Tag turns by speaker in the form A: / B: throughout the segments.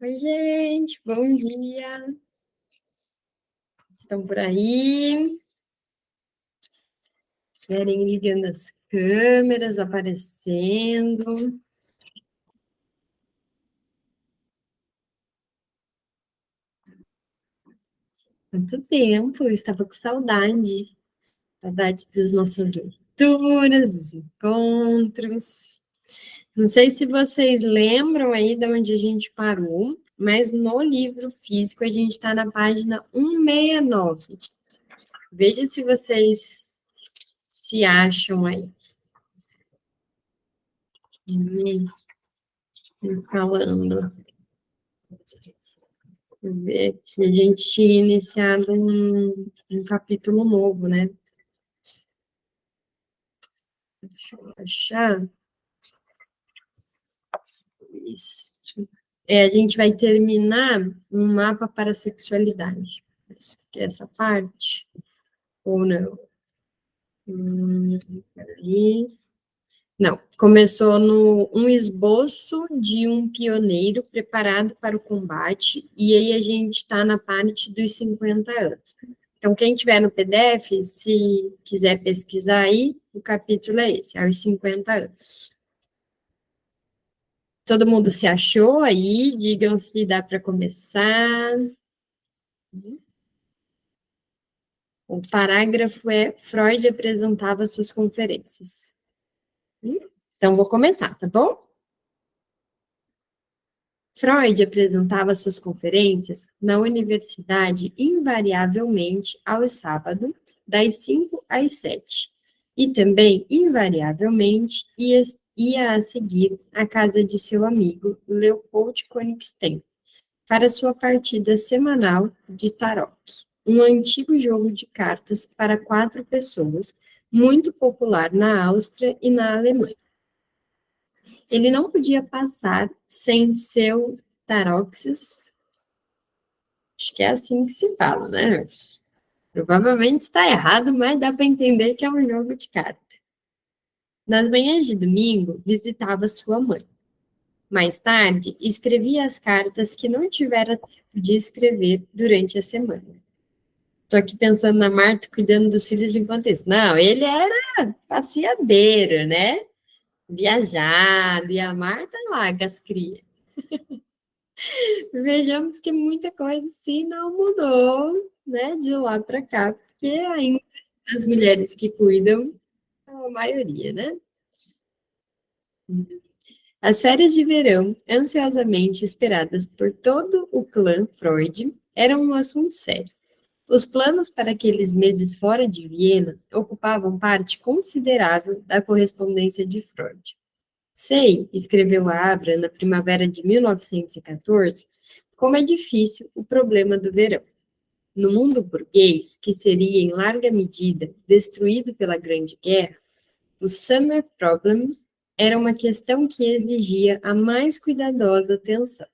A: Oi, gente, bom dia. Estão por aí? Querem ligando as câmeras, aparecendo. Quanto tempo, eu estava com saudade. Saudade das nossas leituras, dos encontros. Não sei se vocês lembram aí de onde a gente parou, mas no livro físico a gente está na página 169. Veja se vocês se acham aí. Falando. Ver se a gente tinha iniciado um capítulo novo, né? Deixa eu achar. Isso. A gente vai terminar um mapa para a sexualidade. Essa parte, ou não? Peraí. Não, começou no um esboço de um pioneiro preparado para o combate, e aí a gente está na parte dos 50 anos. Então, quem tiver no PDF, se quiser pesquisar aí, o capítulo é esse, aos 50 anos. Todo mundo se achou aí? Digam se dá para começar. O parágrafo é Freud apresentava suas conferências. Então, vou começar, tá bom? Freud apresentava suas conferências na universidade invariavelmente aos sábados, das 5 às 7, e também, invariavelmente, ia a seguir à casa de seu amigo Leopold Königsegg para sua partida semanal de tarot, um antigo jogo de cartas para 4 pessoas, muito popular na Áustria e na Alemanha. Ele não podia passar sem seu taroxis, acho que é assim que se fala, né? Provavelmente está errado, mas dá para entender que é um jogo de cartas. Nas manhãs de domingo, visitava sua mãe. Mais tarde, escrevia as cartas que não tivera tempo de escrever durante a semana. Estou aqui pensando na Marta cuidando dos filhos enquanto isso. Não, ele era passeadeiro, né? Viajar, e a Marta larga as crias. Vejamos que muita coisa sim não mudou, né, de lá para cá, porque ainda as mulheres que cuidam, a maioria, né? As férias de verão, ansiosamente esperadas por todo o clã Freud, eram um assunto sério. Os planos para aqueles meses fora de Viena ocupavam parte considerável da correspondência de Freud. Sei, escreveu a Abra na primavera de 1914, como é difícil o problema do verão. No mundo burguês, que seria em larga medida destruído pela Grande Guerra, o Summer Problem era uma questão que exigia a mais cuidadosa atenção.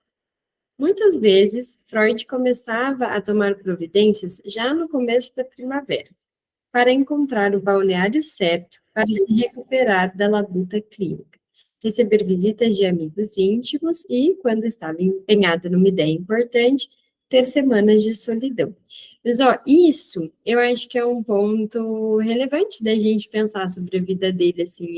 A: Muitas vezes, Freud começava a tomar providências já no começo da primavera, para encontrar o balneário certo para se recuperar da labuta clínica, receber visitas de amigos íntimos e, quando estava empenhado numa ideia importante, ter semanas de solidão. Mas, ó, isso eu acho que é um ponto relevante da gente pensar sobre a vida dele, assim,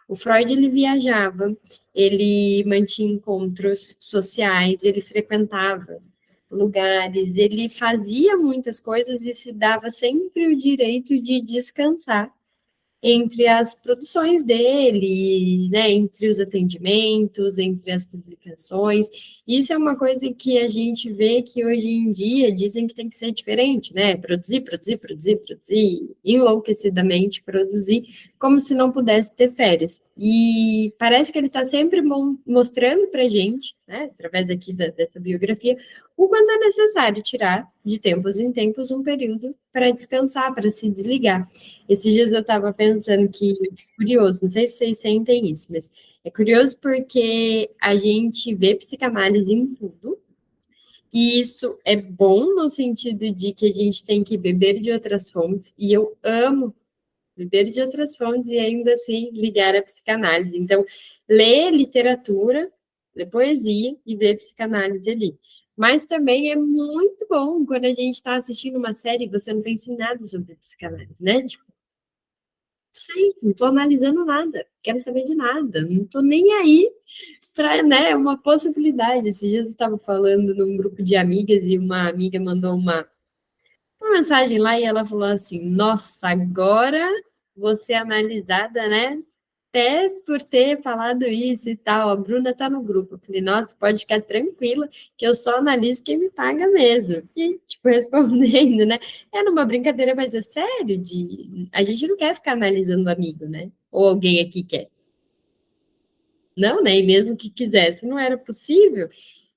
A: o Freud, ele viajava, ele mantinha encontros sociais, ele frequentava lugares, ele fazia muitas coisas e se dava sempre o direito de descansar entre as produções dele, né, entre os atendimentos, entre as publicações. Isso é uma coisa que a gente vê que hoje em dia dizem que tem que ser diferente, né? Produzir, produzir, produzir, produzir, enlouquecidamente produzir, como se não pudesse ter férias. E parece que ele está sempre mostrando para a gente, né, através aqui dessa biografia, o quanto é necessário tirar de tempos em tempos um período para descansar, para se desligar. Esses dias eu estava pensando que é curioso, não sei se vocês sentem isso, mas é curioso porque a gente vê psicanálise em tudo, e isso é bom no sentido de que a gente tem que beber de outras fontes, e eu amo beber de outras fontes e ainda assim ligar a psicanálise. Então, ler literatura ler poesia e ver psicanálise ali. Mas também é muito bom quando a gente está assistindo uma série e você não pensa em nada sobre psicanálise, né? Tipo, sei, não tô analisando nada, quero saber de nada, não tô nem aí para, né, uma possibilidade. Esses dias eu estava falando num grupo de amigas e uma amiga mandou uma mensagem lá e ela falou assim: Nossa, agora você é analisada, né? Até por ter falado isso e tal. A Bruna tá no grupo. Eu falei: Nossa, pode ficar tranquila, que eu só analiso quem me paga mesmo. E, tipo, respondendo, né? É numa brincadeira, mas é sério. A gente não quer ficar analisando amigo, né? Ou alguém aqui quer. Não, né? E mesmo que quisesse, não era possível.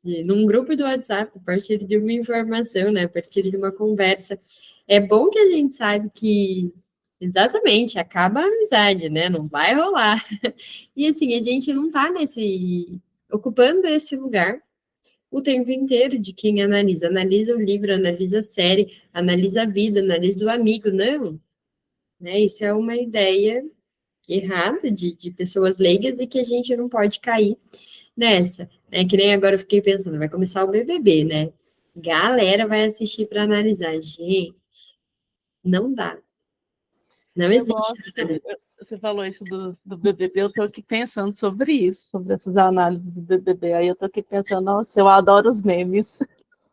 A: E num grupo do WhatsApp, a partir de uma informação, né? A partir de uma conversa. É bom que a gente saiba que, exatamente, acaba a amizade, né? Não vai rolar. E assim, a gente não tá ocupando esse lugar o tempo inteiro de quem analisa. Analisa o livro, analisa a série, analisa a vida, analisa o amigo. Não, né? Isso é uma ideia errada de pessoas leigas e que a gente não pode cair nessa, né? Que nem agora eu fiquei pensando, vai começar o BBB, né? Galera vai assistir para analisar. Gente, não dá. Não
B: Eu
A: existe
B: gosto,
A: análise.
B: você falou isso do BBB, eu tô aqui pensando sobre isso, sobre essas análises do BBB. Aí eu tô aqui pensando, nossa, eu adoro os memes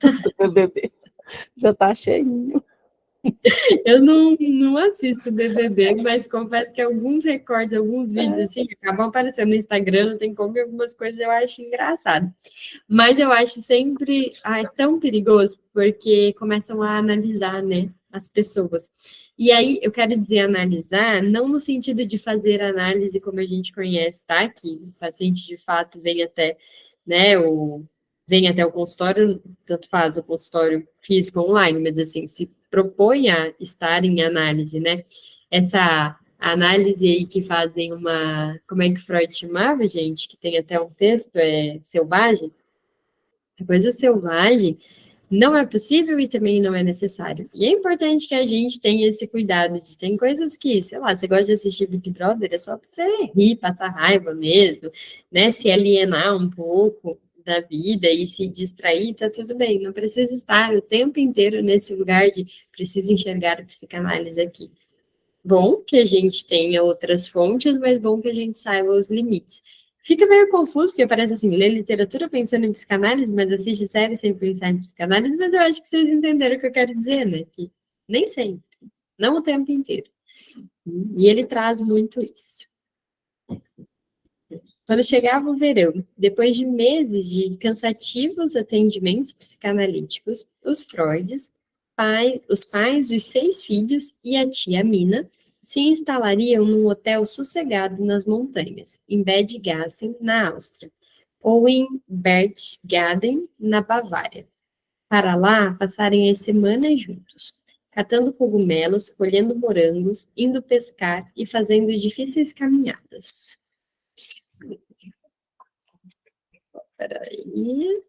B: do BBB. Já tá cheinho.
A: Eu não assisto BBB, mas confesso que alguns recortes, alguns vídeos assim, acabam aparecendo no Instagram, não tem como, e algumas coisas eu acho engraçado. Mas eu acho sempre, tão perigoso, porque começam a analisar, né, as pessoas. E aí, eu quero dizer analisar, não no sentido de fazer análise como a gente conhece, tá? Que o paciente, de fato, né, vem até o consultório, tanto faz o consultório físico ou online, mas assim, se propõe a estar em análise, né? Essa análise aí que fazem como é que Freud chamava, gente? Que tem até um texto, selvagem. A coisa selvagem não é possível e também não é necessário. E é importante que a gente tenha esse cuidado de tem coisas que, sei lá, você gosta de assistir Big Brother, é só para você rir, passar raiva mesmo, né? Se alienar um pouco da vida e se distrair, tá tudo bem. Não precisa estar o tempo inteiro nesse lugar de preciso enxergar a psicanálise aqui. Bom que a gente tenha outras fontes, mas bom que a gente saiba os limites. Fica meio confuso, porque parece assim, ler literatura pensando em psicanálise, mas assiste série sem pensar em psicanálise, mas eu acho que vocês entenderam o que eu quero dizer, né? Que nem sempre, não o tempo inteiro. E ele traz muito isso. Quando chegava o verão, depois de meses de cansativos atendimentos psicanalíticos, os pais dos 6 filhos e a tia Mina se instalariam num hotel sossegado nas montanhas, em Bad Gassen, na Áustria, ou em Berchtesgaden, na Bavária, para lá passarem as semanas juntos, catando cogumelos, colhendo morangos, indo pescar e fazendo difíceis caminhadas. Peraí.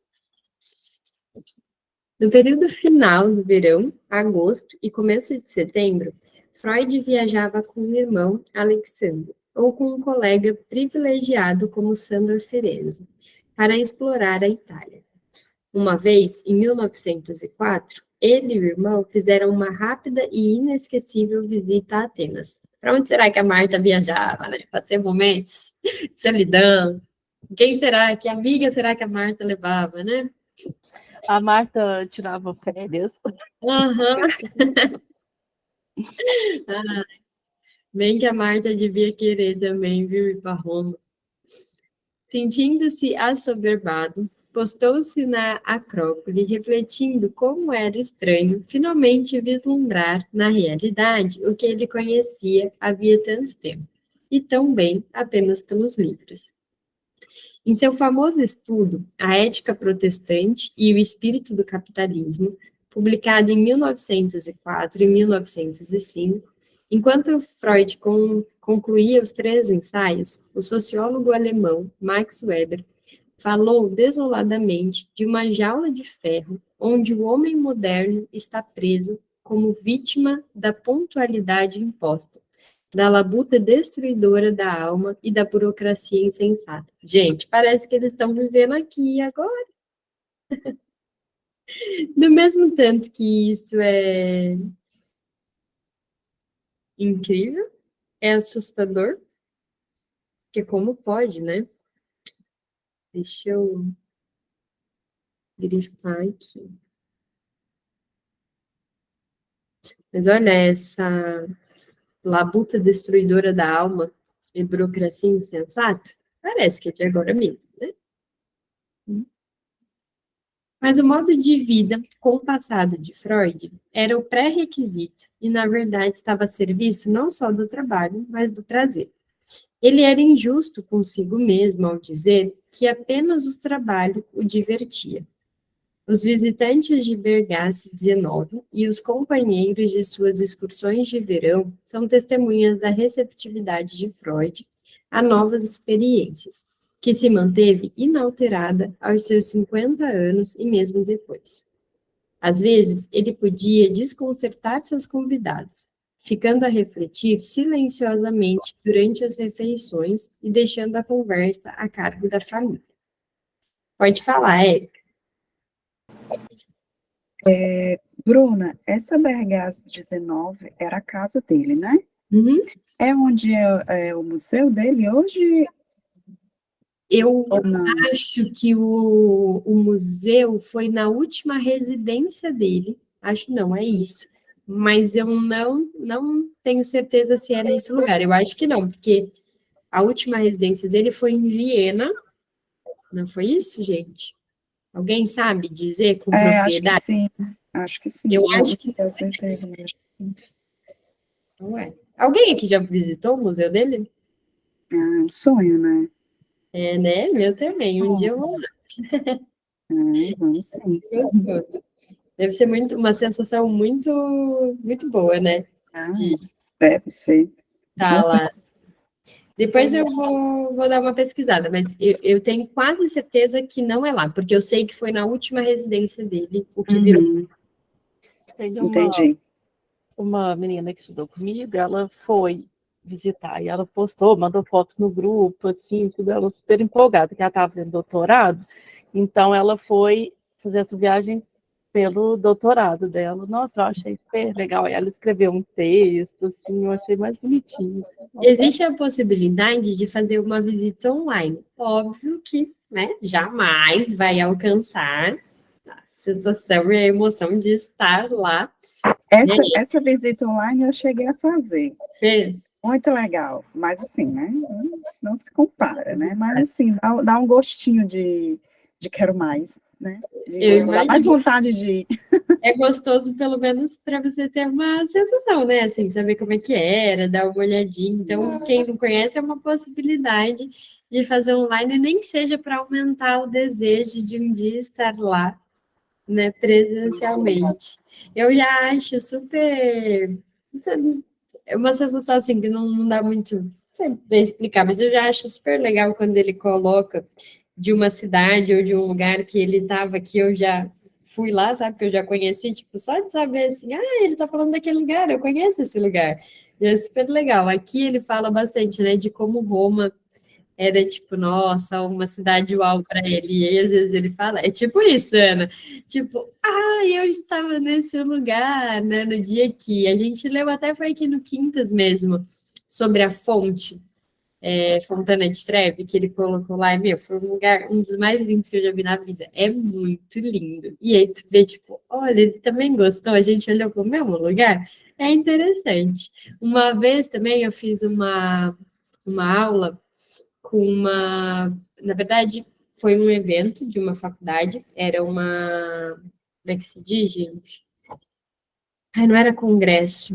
A: No período final do verão, agosto e começo de setembro, Freud viajava com o irmão Alexandre, ou com um colega privilegiado como Sandor Ferenczi, para explorar a Itália. Uma vez, em 1904, ele e o irmão fizeram uma rápida e inesquecível visita a Atenas. Para onde será que a Marta viajava, né? Para ter momentos de solidão. Quem será? Que amiga será que a Marta levava, né?
B: A Marta tirava férias.
A: Aham. Bem que a Marta devia querer também, viu, ir para Roma. Sentindo-se assoberbado, postou-se na Acrópole, refletindo como era estranho finalmente vislumbrar na realidade o que ele conhecia havia tanto tempo, e tão bem apenas pelos livros. Em seu famoso estudo A Ética Protestante e o Espírito do Capitalismo, publicado em 1904 e 1905, enquanto Freud concluía os 3 ensaios, o sociólogo alemão Max Weber falou desoladamente de uma jaula de ferro onde o homem moderno está preso como vítima da pontualidade imposta, da labuta destruidora da alma e da burocracia insensata. Gente, parece que eles estão vivendo aqui agora. Do mesmo tanto que isso é incrível, é assustador, porque como pode, né? Deixa eu grifar aqui. Mas olha, essa labuta destruidora da alma e burocracia insensata, parece que é de agora mesmo, né? Mas o modo de vida compassado de Freud era o pré-requisito e, na verdade, estava a serviço não só do trabalho, mas do prazer. Ele era injusto consigo mesmo ao dizer que apenas o trabalho o divertia. Os visitantes de Bergasse 19 e os companheiros de suas excursões de verão são testemunhas da receptividade de Freud a novas experiências, que se manteve inalterada aos seus 50 anos e mesmo depois. Às vezes, ele podia desconcertar seus convidados, ficando a refletir silenciosamente durante as refeições e deixando a conversa a cargo da família. Pode falar, Érica.
C: Bruna, essa Bergasse 19 era a casa dele, né?
A: Uhum.
C: É onde é o museu dele hoje?
A: Eu
C: Ou não?
A: acho que o museu foi na última residência dele. Acho não, é isso. Mas eu não tenho certeza se é nesse lugar. Eu acho que não, porque a última residência dele foi em Viena. Não foi isso, gente? Alguém sabe dizer com
C: Acho que
A: propriedade?
C: sim. Acho que sim.
A: Eu
C: Não
A: acho que
C: tenho certeza, mas acho que sim.
A: não é. Alguém aqui já visitou o museu dele?
C: É um sonho, né?
A: É, né? Meu também. Um dia eu vou lá.
C: Vamos sim.
A: Gostoso. Deve ser uma sensação muito boa, né?
C: Ah,
A: De
C: deve ser.
A: estar
C: Nossa,
A: lá. Depois eu vou dar uma pesquisada, mas eu tenho quase certeza que não é lá, porque eu sei que foi na última residência dele, o que virou.
B: Tem
C: entendi.
B: uma menina que estudou comigo, ela foi visitar e ela postou, mandou fotos no grupo, assim, tudo, ela super empolgada, que ela estava fazendo doutorado, então ela foi fazer essa viagem pelo doutorado dela. Nossa, eu achei super legal. Aí ela escreveu um texto, assim, eu achei mais bonitinho.
A: Existe a possibilidade de fazer uma visita online. Óbvio que, né, jamais vai alcançar a sensação e a emoção de estar lá.
C: Essa visita online eu cheguei a fazer.
A: Fez?
C: Muito legal, mas assim, né? Não se compara, né? Mas assim, dá um gostinho de quero mais, né?
A: Eu
C: Dá mais
A: imagino.
C: vontade de ir.
A: É gostoso, pelo menos, para você ter uma sensação, né? Assim, saber como é que era, dar uma olhadinha. Então, quem não conhece, é uma possibilidade de fazer online, nem que seja para aumentar o desejo de um dia estar lá, né, presencialmente. Eu já acho super. É uma sensação assim que não dá muito. Não sei bem explicar, mas eu já acho super legal quando ele coloca de uma cidade ou de um lugar que ele estava, que eu já fui lá, sabe, que eu já conheci, tipo, só de saber assim, ele está falando daquele lugar, eu conheço esse lugar. E é super legal. Aqui ele fala bastante, né, de como Roma era tipo, nossa, uma cidade uau para ele. E aí, às vezes, ele fala, é tipo isso, Ana. Tipo, eu estava nesse lugar, né, no dia que a gente leu, até foi aqui no Quintas mesmo, sobre a fonte, Fontana de Trevi, que ele colocou lá, e, meu, foi um lugar, um dos mais lindos que eu já vi na vida. É muito lindo. E aí tu vê, tipo, olha, ele também gostou, a gente olhou para o mesmo lugar. É interessante. Uma vez também eu fiz uma aula com na verdade, foi um evento de uma faculdade, era como é que se diz, gente? Não era congresso,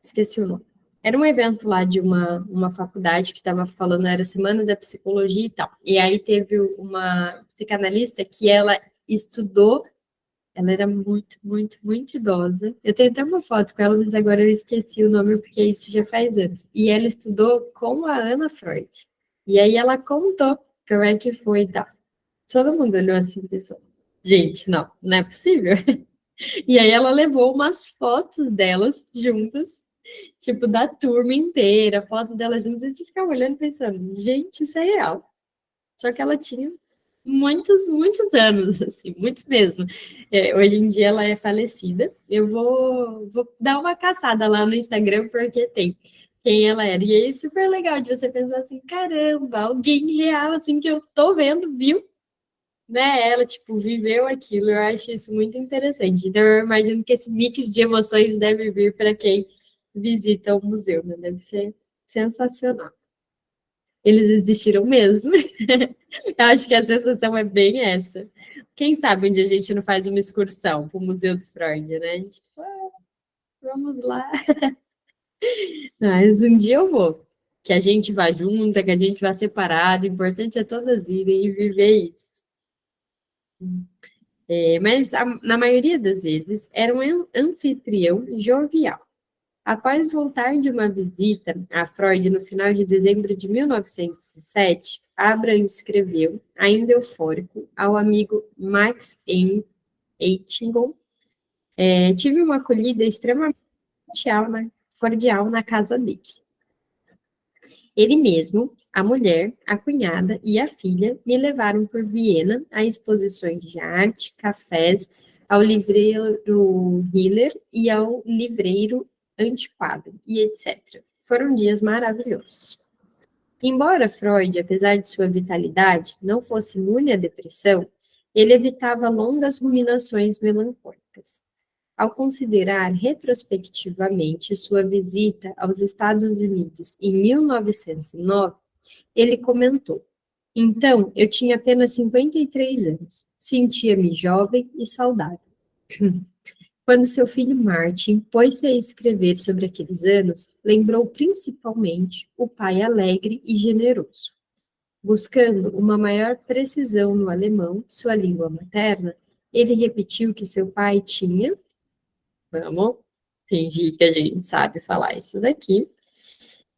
A: esqueci o nome. Era um evento lá de uma faculdade que estava falando, era Semana da Psicologia e tal. E aí teve uma psicanalista que ela estudou, ela era muito idosa. Eu tenho até uma foto com ela, mas agora eu esqueci o nome porque isso já faz anos. E ela estudou com a Ana Freud. E aí ela contou como é que foi e tal. Todo mundo olhou assim e pensou, gente, não é possível. E aí ela levou umas fotos delas juntas tipo, da turma inteira, foto dela juntos, e a gente ficava olhando e pensando, gente, isso é real. Só que ela tinha muitos, muitos anos, assim, muitos mesmo. Hoje em dia ela é falecida. Eu vou dar uma caçada lá no Instagram, porque tem quem ela era. E aí é super legal de você pensar assim, caramba, alguém real, assim, que eu tô vendo, viu? Né? Ela, tipo, viveu aquilo. Eu acho isso muito interessante. Então, eu imagino que esse mix de emoções deve vir para quem visita o museu, né? Deve ser sensacional. Eles existiram mesmo. Eu acho que a sensação é bem essa. Quem sabe onde a gente não faz uma excursão para o Museu do Freud, né? Tipo, vamos lá. Mas um dia eu vou. Que a gente vá junta, que a gente vá separado. O importante é todas irem e viver isso. Mas na maioria das vezes era um anfitrião jovial. Após voltar de uma visita a Freud no final de dezembro de 1907, Abraham escreveu, ainda eufórico, ao amigo Max M. Eitingon: tive uma acolhida extremamente cordial na casa dele. Ele mesmo, a mulher, a cunhada e a filha me levaram por Viena a exposições de arte, cafés, ao livreiro Hiller e ao livreiro Antiquado, e etc. Foram dias maravilhosos. Embora Freud, apesar de sua vitalidade, não fosse imune à depressão, ele evitava longas ruminações melancólicas. Ao considerar retrospectivamente sua visita aos Estados Unidos em 1909, ele comentou: então, eu tinha apenas 53 anos, sentia-me jovem e saudável. Quando seu filho Martin pôs-se a escrever sobre aqueles anos, lembrou principalmente o pai alegre e generoso. Buscando uma maior precisão no alemão, sua língua materna, ele repetiu que seu pai tinha, vamos fingir que a gente sabe falar isso daqui,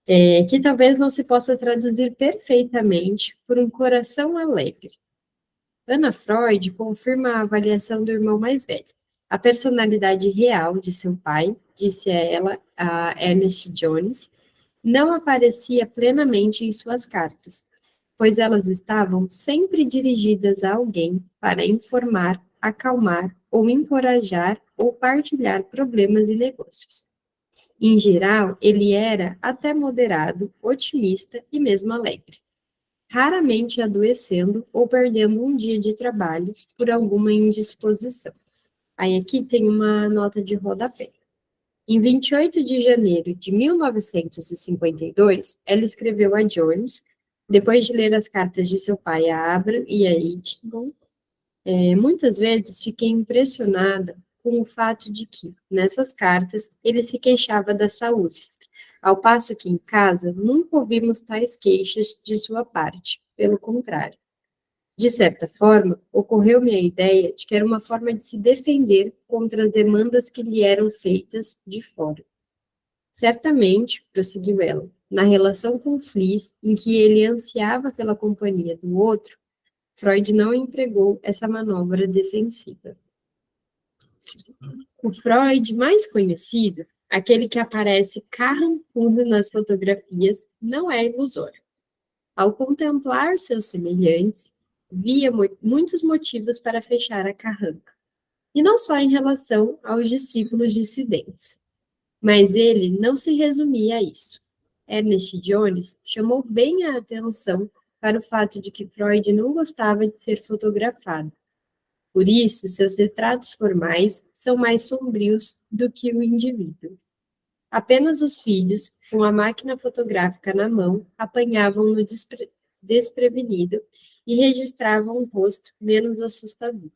A: que talvez não se possa traduzir perfeitamente por um coração alegre. Anna Freud confirma a avaliação do irmão mais velho. A personalidade real de seu pai, disse a ela, a Ernest Jones, não aparecia plenamente em suas cartas, pois elas estavam sempre dirigidas a alguém para informar, acalmar ou encorajar ou partilhar problemas e negócios. Em geral, ele era até moderado, otimista e mesmo alegre, raramente adoecendo ou perdendo um dia de trabalho por alguma indisposição. Aí aqui tem uma nota de rodapé. Em 28 de janeiro de 1952, ela escreveu a Jones, depois de ler as cartas de seu pai a Abraham e a Eichmann, muitas vezes fiquei impressionada com o fato de que, nessas cartas, ele se queixava da saúde, ao passo que em casa nunca ouvimos tais queixas de sua parte, pelo contrário. De certa forma, ocorreu-me a ideia de que era uma forma de se defender contra as demandas que lhe eram feitas de fora. Certamente, prosseguiu ela, na relação com Fliss, em que ele ansiava pela companhia do outro, Freud não empregou essa manobra defensiva. O Freud mais conhecido, aquele que aparece carrancudo nas fotografias, não é ilusório. Ao contemplar seus semelhantes, via muitos motivos para fechar a carranca, e não só em relação aos discípulos dissidentes. Mas ele não se resumia a isso. Ernest Jones chamou bem a atenção para o fato de que Freud não gostava de ser fotografado. Por isso, seus retratos formais são mais sombrios do que o indivíduo. Apenas os filhos, com a máquina fotográfica na mão, apanhavam-no desprevenido e registravam um rosto menos assustador.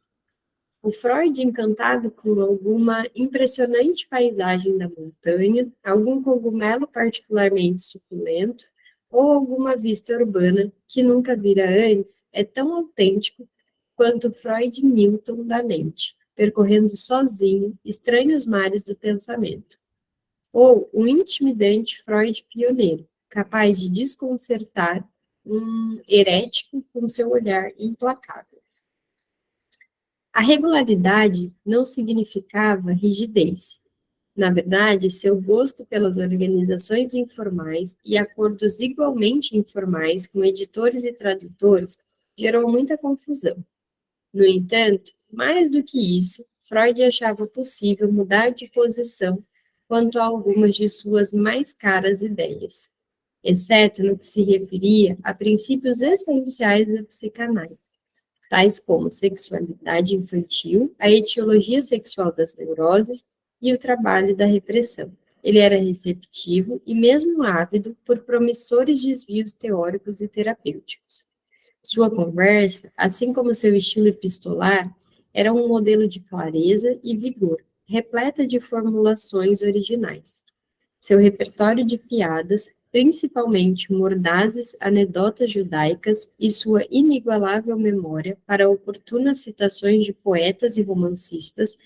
A: O Freud, encantado com alguma impressionante paisagem da montanha, algum cogumelo particularmente suculento, ou alguma vista urbana que nunca vira antes, é tão autêntico quanto Freud Newton da mente, percorrendo sozinho estranhos mares do pensamento. Ou um intimidante Freud pioneiro, capaz de desconcertar um herético com seu olhar implacável. A regularidade não significava rigidez. Na verdade, seu gosto pelas organizações informais e acordos igualmente informais com editores e tradutores gerou muita confusão. No entanto, mais do que isso, Freud achava possível mudar de posição quanto a algumas de suas mais caras ideias, exceto no que se referia a princípios essenciais da psicanálise, tais como sexualidade infantil, a etiologia sexual das neuroses e o trabalho da repressão. Ele era receptivo e mesmo ávido por promissores desvios teóricos e terapêuticos. Sua conversa, assim como seu estilo epistolar, era um modelo de clareza e vigor, repleta de formulações originais. Seu repertório de piadas, principalmente mordazes anedotas judaicas e sua inigualável memória para oportunas citações de poetas e romancistas,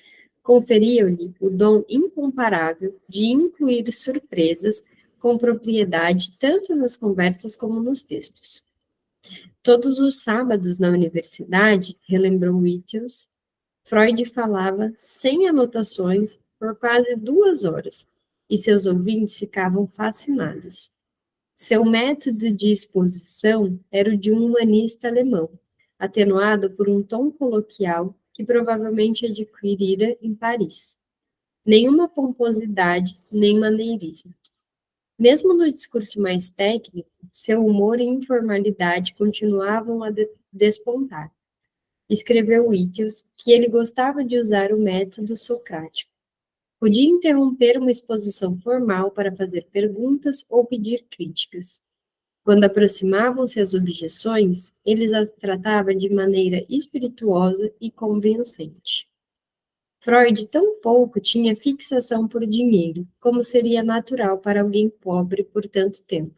A: conferiam-lhe o dom incomparável de incluir surpresas com propriedade tanto nas conversas como nos textos. Todos os sábados na universidade, relembrou Whittiels, Freud falava sem anotações por quase 2 horas, e seus ouvintes ficavam fascinados. Seu método de exposição era o de um humanista alemão, atenuado por um tom coloquial que provavelmente adquirira em Paris. Nenhuma pomposidade, nem maneirismo. Mesmo no discurso mais técnico, seu humor e informalidade continuavam a despontar. Escreveu Whittiels que ele gostava de usar o método socrático. Podia interromper uma exposição formal para fazer perguntas ou pedir críticas. Quando aproximavam-se as objeções, ele as tratava de maneira espirituosa e convincente. Freud tão pouco tinha fixação por dinheiro, como seria natural para alguém pobre por tanto tempo.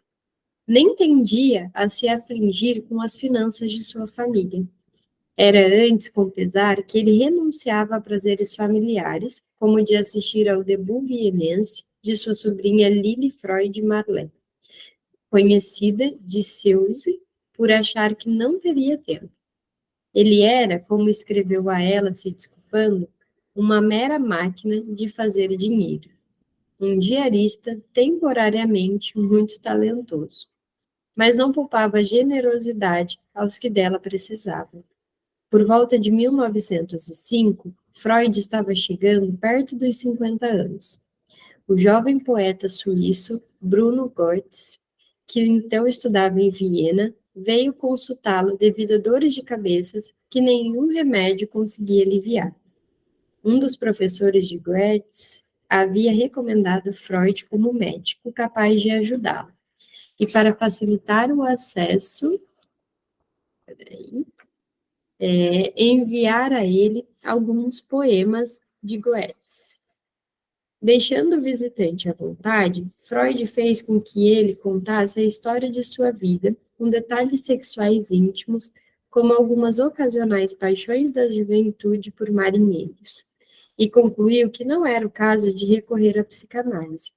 A: Nem tendia a se afligir com as finanças de sua família. Era antes com pesar que ele renunciava a prazeres familiares, como o de assistir ao debut vienense de sua sobrinha Lili Freud Marlé, conhecida de Seuze por achar que não teria tempo. Ele era, como escreveu a ela se desculpando, uma mera máquina de fazer dinheiro, um diarista temporariamente muito talentoso, mas não poupava generosidade aos que dela precisavam. Por volta de 1905, Freud estava chegando perto dos 50 anos. O jovem poeta suíço Bruno Goetz, que então estudava em Viena, veio consultá-lo devido a dores de cabeça que nenhum remédio conseguia aliviar. Um dos professores de Goetz havia recomendado Freud como médico capaz de ajudá-lo. E para facilitar o acesso, enviar a ele alguns poemas de Goetz. Deixando o visitante à vontade, Freud fez com que ele contasse a história de sua vida, com detalhes sexuais íntimos, como algumas ocasionais paixões da juventude por marinheiros, e concluiu que não era o caso de recorrer à psicanálise.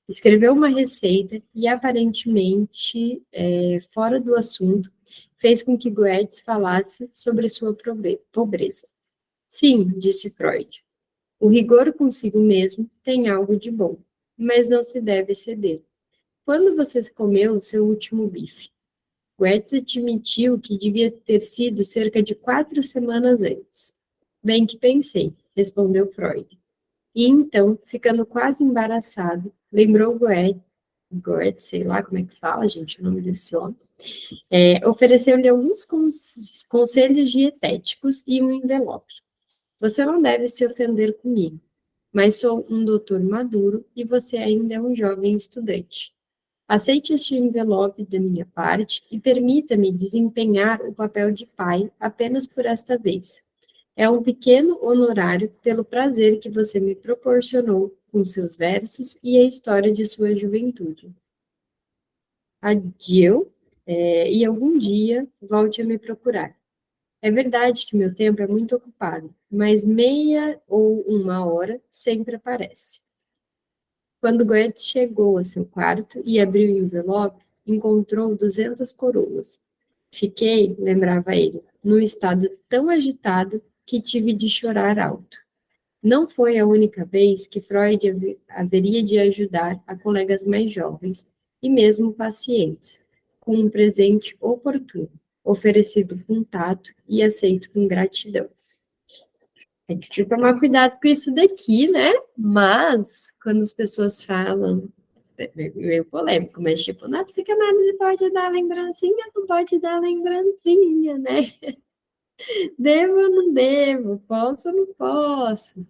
A: Escreveu uma receita e, aparentemente fora do assunto, fez com que Goetz falasse sobre sua pobreza. Sim, disse Freud, o rigor consigo mesmo tem algo de bom, mas não se deve ceder. Quando você comeu o seu último bife? Goetz admitiu que devia ter sido cerca de 4 semanas antes. Bem que pensei, respondeu Freud. E então, ficando quase embaraçado, lembrou Goetz, sei lá como é que fala, gente, o nome desse homem, ofereceu-lhe alguns conselhos dietéticos e um envelope. Você não deve se ofender comigo, mas sou um doutor maduro e você ainda é um jovem estudante. Aceite este envelope da minha parte e permita-me desempenhar o papel de pai apenas por esta vez. É um pequeno honorário pelo prazer que você me proporcionou com seus versos e a história de sua juventude. Adieu, e algum dia volte a me procurar. É verdade que meu tempo é muito ocupado, mas meia ou 1 hora sempre aparece. Quando Goetz chegou a seu quarto e abriu o envelope, encontrou 200 coroas. Fiquei, lembrava ele, num estado tão agitado que tive de chorar alto. Não foi a única vez que Freud haveria de ajudar a colegas mais jovens e mesmo pacientes, com um presente oportuno, oferecido com tato e aceito com gratidão. Tem que tomar cuidado com isso daqui, né? Mas, quando as pessoas falam, é meio polêmico, mas tipo, na psicanálise pode dar lembrancinha, não pode dar lembrancinha, né? Devo ou não devo? Posso ou não posso?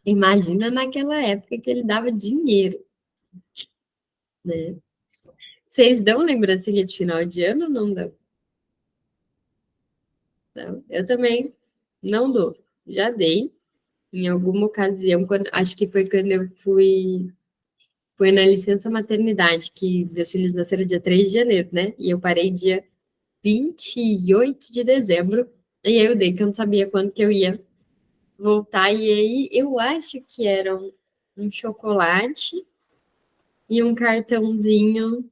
A: Imagina naquela época que ele dava dinheiro, né? Vocês dão lembrancinha de final de ano ou não dão? Não. Eu também não dou. Já dei em alguma ocasião, acho que foi quando eu foi na licença maternidade, que meus filhos nasceram dia 3 de janeiro, né? E eu parei dia 28 de dezembro. E aí eu dei, que eu não sabia quando que eu ia voltar. E aí eu acho que era um chocolate e um cartãozinho,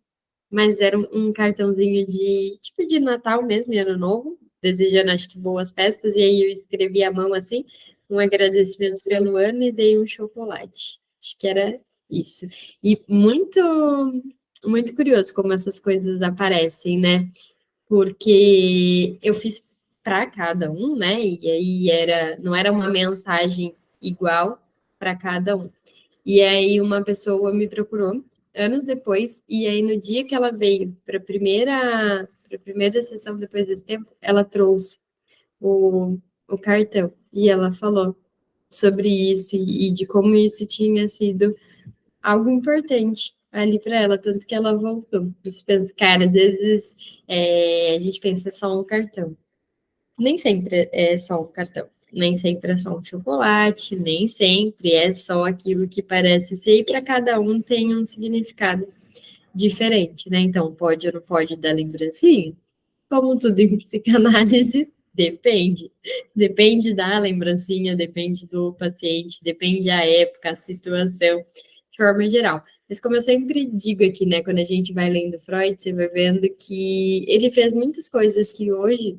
A: mas era um cartãozinho de tipo de Natal mesmo, e Ano Novo, desejando acho que boas festas, e aí eu escrevi à mão assim, um agradecimento pelo ano e dei um chocolate. Acho que era isso. E muito curioso como essas coisas aparecem, né? Porque eu fiz para cada um, né? E aí não era uma mensagem igual para cada um. E aí uma pessoa me procurou anos depois, e aí no dia que ela veio para a primeira sessão depois desse tempo, ela trouxe o cartão e ela falou sobre isso e de como isso tinha sido algo importante ali para ela, tanto que ela voltou. Você pensa, cara, às vezes a gente pensa só um cartão. Nem sempre é só um cartão, nem sempre é só um chocolate, nem sempre é só aquilo que parece ser, e para cada um tem um significado diferente, né? Então, pode ou não pode dar lembrancinha? Como tudo em psicanálise, depende. Depende da lembrancinha, depende do paciente, depende a época, a situação, de forma geral. Mas como eu sempre digo aqui, né, quando a gente vai lendo Freud, você vai vendo que ele fez muitas coisas que hoje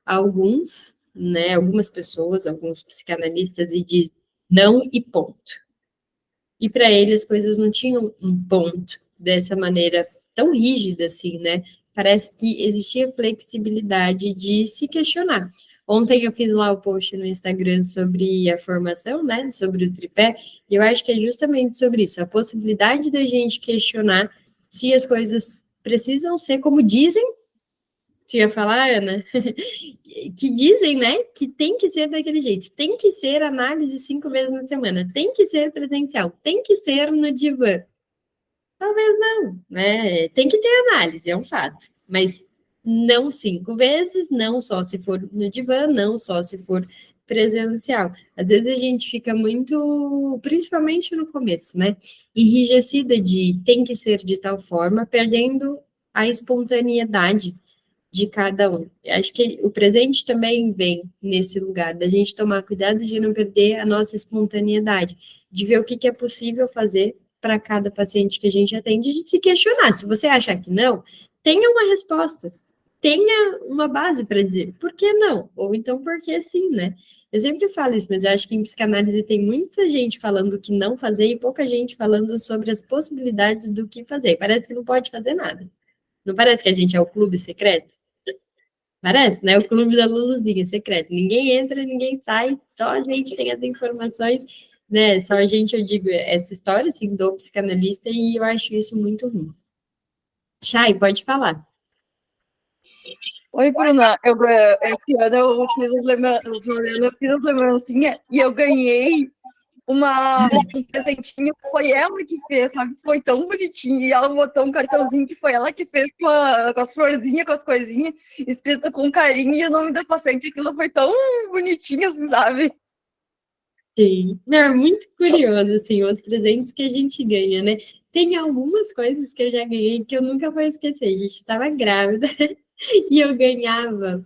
A: alguns, né, algumas pessoas, alguns psicanalistas, e diz não e ponto. E para ele as coisas não tinham um ponto dessa maneira tão rígida assim, né? Parece que existia flexibilidade de se questionar. Ontem eu fiz lá o post no Instagram sobre a formação, né? Sobre o tripé, e eu acho que é justamente sobre isso, a possibilidade da gente questionar se as coisas precisam ser como dizem. Você ia falar, Ana? Que dizem, né, que tem que ser daquele jeito, tem que ser análise 5 vezes na semana, tem que ser presencial, tem que ser no divã. Talvez não, né? Tem que ter análise, é um fato, mas não 5 vezes, não só se for no divã, não só se for presencial. Às vezes a gente fica muito, principalmente no começo, né, enrijecida de tem que ser de tal forma, perdendo a espontaneidade de cada um. Acho que o presente também vem nesse lugar, da gente tomar cuidado de não perder a nossa espontaneidade, de ver o que é possível fazer para cada paciente que a gente atende, de se questionar. Se você achar que não, tenha uma resposta, tenha uma base para dizer por que não, ou então por que sim, né? Eu sempre falo isso, mas eu acho que em psicanálise tem muita gente falando o que não fazer e pouca gente falando sobre as possibilidades do que fazer. Parece que não pode fazer nada. Não parece que a gente é o clube secreto? Parece, né? O clube da Luluzinha, secreto. Ninguém entra, ninguém sai, só a gente tem as informações, né? Só a gente, eu digo, essa história, assim, do psicanalista, e eu acho isso muito ruim. Chay, pode falar.
D: Oi, Bruna. Esse ano eu fiz as lembrancinhas e eu ganhei um presentinho. Foi ela que fez, sabe? Foi tão bonitinho. E ela botou um cartãozinho que foi ela que fez com as florzinhas, com as coisinhas, escrito com carinho e o nome da paciente. Aquilo foi tão bonitinho, assim, sabe?
A: Sim. Não, é muito curioso, assim, os presentes que a gente ganha, né? Tem algumas coisas que eu já ganhei que eu nunca vou esquecer. A gente estava grávida e eu ganhava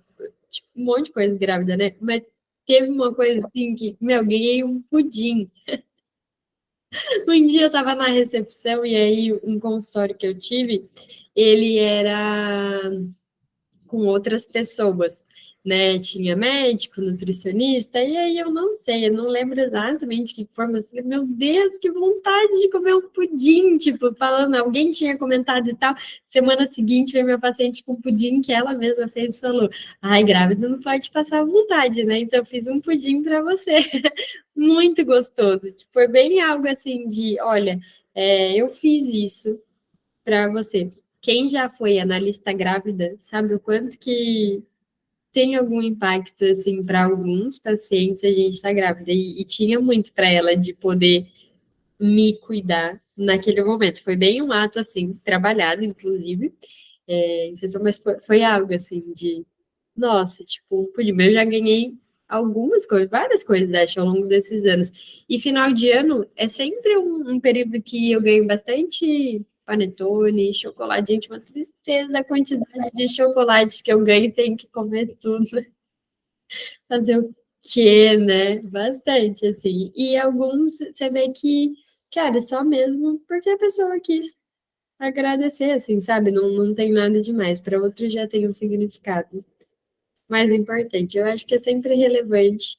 A: tipo, um monte de coisa grávida, né? Mas teve uma coisa assim que, meu, ganhei um pudim. Um dia eu estava na recepção e aí um consultório que eu tive, ele era com outras pessoas. né, tinha médico, nutricionista, e aí eu não sei, eu não lembro exatamente o que foi, mas eu falei, meu Deus, que vontade de comer um pudim, tipo, falando, alguém tinha comentado e tal, semana seguinte veio minha paciente com pudim que ela mesma fez e falou, ai, grávida não pode passar vontade, né, então eu fiz um pudim para você, muito gostoso, tipo, foi bem algo assim de, olha, eu fiz isso para você. Quem já foi analista grávida sabe o quanto que tem algum impacto, assim, para alguns pacientes a gente está grávida. E tinha muito para ela de poder me cuidar naquele momento. Foi bem um ato, assim, trabalhado, inclusive, mas foi algo, assim, de, nossa, tipo, eu já ganhei algumas coisas, várias coisas, acho, ao longo desses anos. E final de ano é sempre um período que eu ganho bastante panetone, chocolate. Gente, uma tristeza a quantidade de chocolate que eu ganho e tenho que comer tudo. Fazer o quê, né? Bastante, assim. E alguns, você vê que, cara, só mesmo porque a pessoa quis agradecer, assim, sabe? Não tem nada demais. Para outros já tem um significado mais importante. Eu acho que é sempre relevante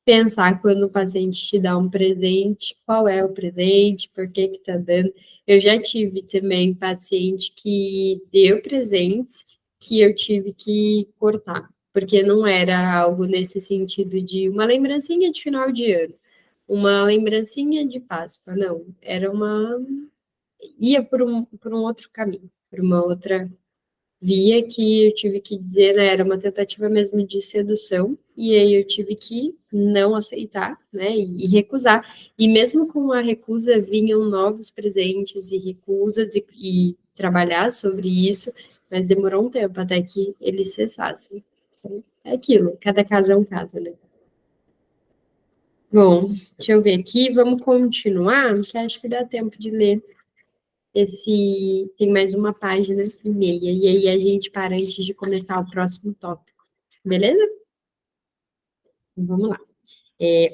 A: pensar quando o paciente te dá um presente, qual é o presente, por que que tá dando. Eu já tive também paciente que deu presentes que eu tive que cortar, porque não era algo nesse sentido de uma lembrancinha de final de ano, uma lembrancinha de Páscoa, não, era ia por um outro caminho, por uma outra via que eu tive que dizer, né, era uma tentativa mesmo de sedução, e aí eu tive que não aceitar, né, e recusar. E mesmo com a recusa vinham novos presentes e recusas, e trabalhar sobre isso, mas demorou um tempo até que eles cessassem. Então, é aquilo, cada caso é um caso, né. Bom, deixa eu ver aqui, vamos continuar, que acho que dá tempo de ler tem mais uma página e meia, e aí a gente para antes de começar o próximo tópico, beleza? Então, vamos lá.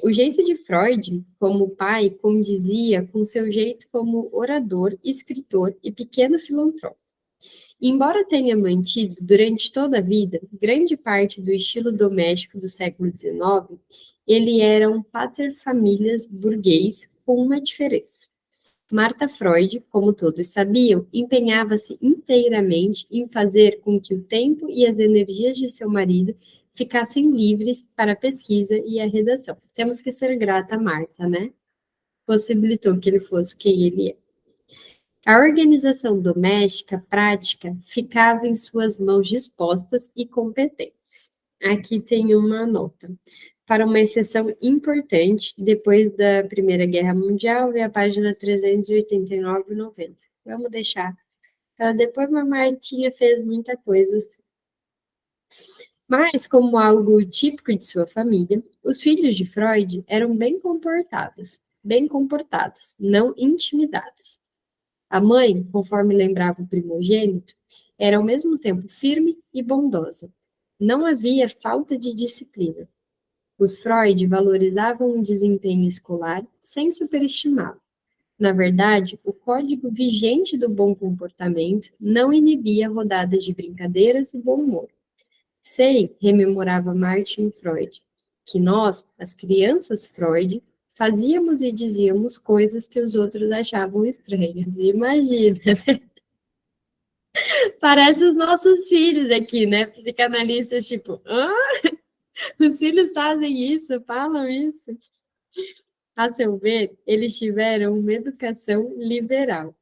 A: O jeito de Freud, como pai, condizia com seu jeito como orador, escritor e pequeno filantropo. Embora tenha mantido, durante toda a vida, grande parte do estilo doméstico do século XIX, ele era um paterfamilias burguês com uma diferença. Martha Freud, como todos sabiam, empenhava-se inteiramente em fazer com que o tempo e as energias de seu marido ficassem livres para a pesquisa e a redação. Temos que ser grata a Martha, né? Possibilitou que ele fosse quem ele é. A organização doméstica prática ficava em suas mãos dispostas e competentes. Aqui tem uma nota. Para uma exceção importante, depois da Primeira Guerra Mundial, é a página 389 e 90. Vamos deixar. Depois a Martinha fez muita coisa assim. Mas, como algo típico de sua família, os filhos de Freud eram bem comportados, não intimidados. A mãe, conforme lembrava o primogênito, era ao mesmo tempo firme e bondosa. Não havia falta de disciplina. Os Freud valorizavam o desempenho escolar sem superestimá-lo. Na verdade, o código vigente do bom comportamento não inibia rodadas de brincadeiras e bom humor. Sei, rememorava Martin Freud, que nós, as crianças Freud, fazíamos e dizíamos coisas que os outros achavam estranhas. Imagina, parece os nossos filhos aqui, né? Psicanalistas, tipo, os filhos fazem isso, falam isso. A seu ver, eles tiveram uma educação liberal.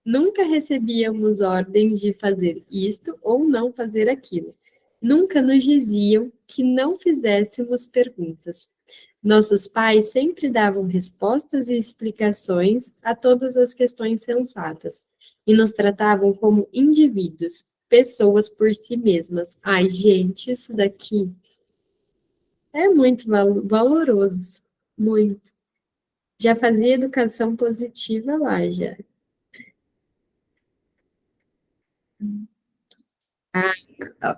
A: Nunca recebíamos ordens de fazer isto ou não fazer aquilo. Nunca nos diziam que não fizéssemos perguntas. Nossos pais sempre davam respostas e explicações a todas as questões sensatas e nos tratavam como indivíduos, pessoas por si mesmas. Ai, gente, isso daqui é muito valoroso, muito. Já fazia educação positiva lá, já.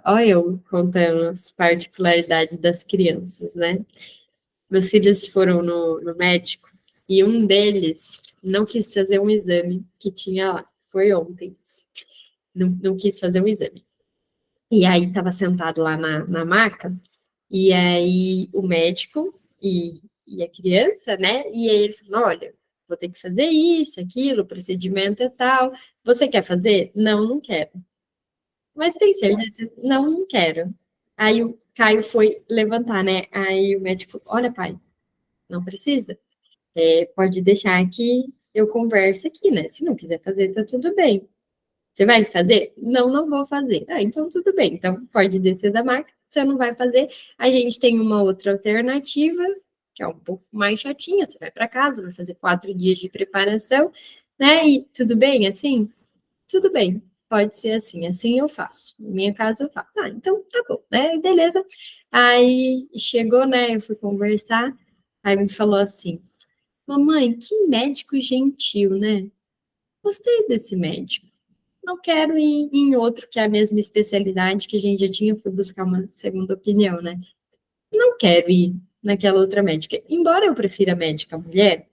A: Olha eu contando as particularidades das crianças, né? Meus filhos foram no médico e um deles não quis fazer um exame que tinha lá. Foi ontem. Não quis fazer um exame. E aí estava sentado lá na maca, e aí o médico e a criança, né? E aí ele falou, olha, vou ter que fazer isso, aquilo, o procedimento é tal. Você quer fazer? Não, não quero. Mas tem certeza? Não, não quero. Aí o Caio foi levantar, né? Aí o médico, olha, pai, não precisa. Pode deixar que eu converso aqui, né? Se não quiser fazer, tá tudo bem. Você vai fazer? Não, não vou fazer. Ah, então tudo bem. Então pode descer da maca, você não vai fazer. A gente tem uma outra alternativa, que é um pouco mais chatinha. Você vai para casa, vai fazer 4 dias de preparação, né? E tudo bem assim? Tudo bem. Pode ser assim, assim eu faço. Na minha casa eu faço. Ah, então tá bom, né? Beleza. Aí chegou, né? Eu fui conversar, aí me falou assim: Mamãe, que médico gentil, né? Gostei desse médico. Não quero ir em outro que é a mesma especialidade que a gente já tinha, fui buscar uma segunda opinião, né? Não quero ir naquela outra médica. Embora eu prefira a médica mulher,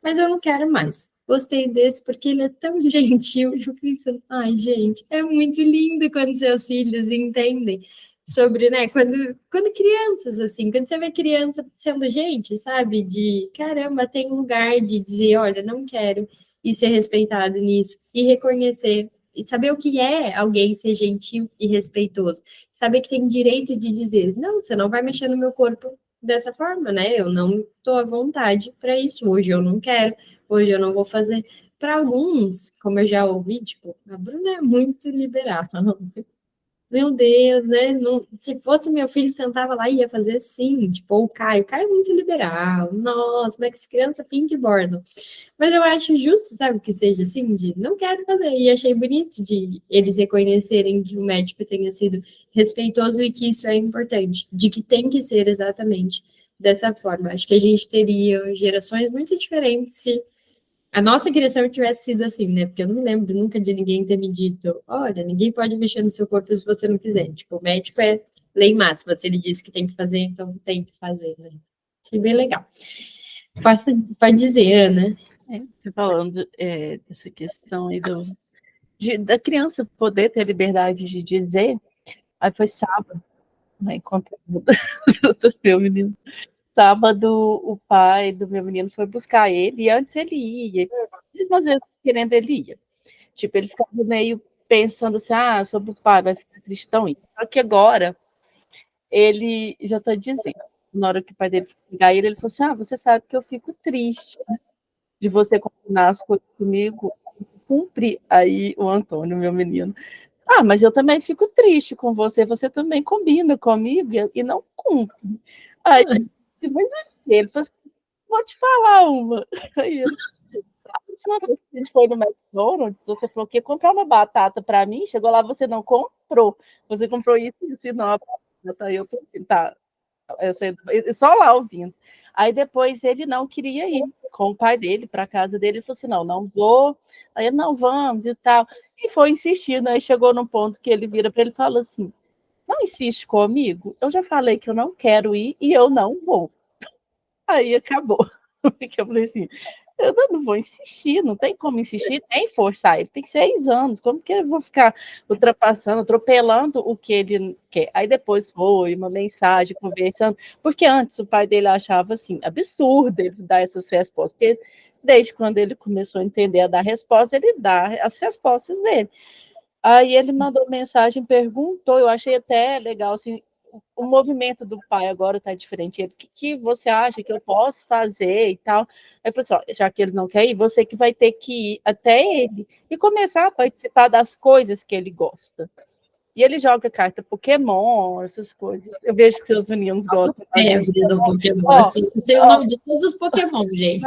A: mas eu não quero mais. Gostei desse porque ele é tão gentil. Eu penso, ai, gente, é muito lindo quando seus filhos entendem sobre, né? Quando crianças, assim, quando você vê criança sendo gente, sabe? De caramba, tem um lugar de dizer, olha, não quero, e ser respeitado nisso, e reconhecer. E saber o que é alguém ser gentil e respeitoso. Saber que tem direito de dizer, não, você não vai mexer no meu corpo dessa forma, né? Eu não estou à vontade para isso. Hoje eu não quero, hoje eu não vou fazer. Para alguns, como eu já ouvi, tipo, a Bruna é muito liberal. Meu Deus, né? Se fosse meu filho, sentava lá e ia fazer assim, tipo, o Caio é muito liberal. Nossa, mas que criança pinta e borda. Mas eu acho justo, sabe, que seja assim, de não quero fazer. E achei bonito de eles reconhecerem que o médico tenha sido respeitoso e que isso é importante, de que tem que ser exatamente dessa forma. Acho que a gente teria gerações muito diferentes se a nossa criação tivesse sido assim, né? Porque eu não me lembro nunca de ninguém ter me dito, olha, ninguém pode mexer no seu corpo se você não quiser. Tipo, o médico é lei máxima, se ele disse que tem que fazer, então tem que fazer, né? Achei bem legal. Pode dizer, Ana.
B: Você falando dessa questão aí da criança poder ter liberdade de dizer, aí foi sábado, né, encontrei do meu menino. Sábado, o pai do meu menino foi buscar ele, e antes ele ia, mesmo às vezes querendo ele ia. Tipo, eles ficavam meio pensando assim, sobre o pai, vai ficar tristão isso. Só que agora, ele já está dizendo, na hora que o pai dele foi pegar ele, ele falou assim, você sabe que eu fico triste de você combinar as coisas comigo, cumprir. Aí o Antônio, meu menino, mas eu também fico triste com você, você também combina comigo e não cumpre. Aí, mas ele falou assim, vou te falar uma. Aí ele, a última vez que a gente foi no McDonald's, você falou que ia comprar uma batata para mim, chegou lá, você não comprou. Você comprou isso e isso, e não, a batata. Aí eu falei, tá, só lá ouvindo. Aí depois ele não queria ir com o pai dele para casa dele, ele falou assim, não vou. Aí ele, não, vamos e tal. E foi insistindo, aí chegou num ponto que ele vira para ele e fala assim, não insiste comigo, eu já falei que eu não quero ir e eu não vou. Aí acabou. Porque eu falei assim, eu não vou insistir, não tem como insistir, nem forçar. Ele tem 6 anos, como que eu vou ficar ultrapassando, atropelando o que ele quer? Aí depois foi uma mensagem, conversando, porque antes o pai dele achava assim, absurdo ele dar essas respostas, porque desde quando ele começou a entender a dar resposta, ele dá as respostas dele. Aí ele mandou mensagem, perguntou, eu achei até legal, assim, o movimento do pai agora está diferente. O que você acha que eu posso fazer e tal? Aí eu falei assim, já que ele não quer ir, você que vai ter que ir até ele e começar a participar das coisas que ele gosta. E ele joga carta Pokémon, essas coisas. Eu vejo que seus meninos gostam.
A: A vida do Pokémon. Sei o nome de todos os Pokémon, gente.